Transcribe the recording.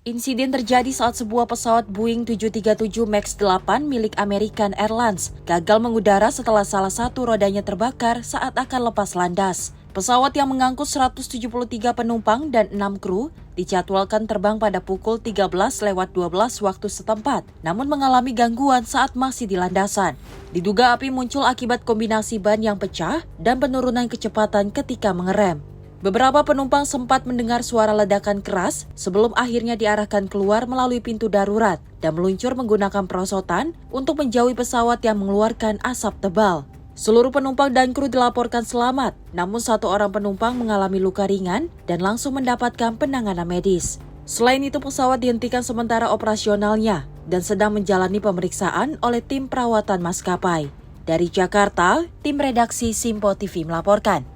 Insiden terjadi saat sebuah pesawat Boeing 737 MAX 8 milik American Airlines gagal mengudara setelah salah satu rodanya terbakar saat akan lepas landas. Pesawat yang mengangkut 173 penumpang dan 6 kru dijadwalkan terbang pada pukul 13.12 waktu setempat, namun mengalami gangguan saat masih di landasan. Diduga api muncul akibat kombinasi ban yang pecah dan penurunan kecepatan ketika mengerem. Beberapa penumpang sempat mendengar suara ledakan keras sebelum akhirnya diarahkan keluar melalui pintu darurat dan meluncur menggunakan perosotan untuk menjauhi pesawat yang mengeluarkan asap tebal. Seluruh penumpang dan kru dilaporkan selamat, namun satu orang penumpang mengalami luka ringan dan langsung mendapatkan penanganan medis. Selain itu, pesawat dihentikan sementara operasionalnya dan sedang menjalani pemeriksaan oleh tim perawatan maskapai. Dari Jakarta, tim redaksi Simpo TV melaporkan.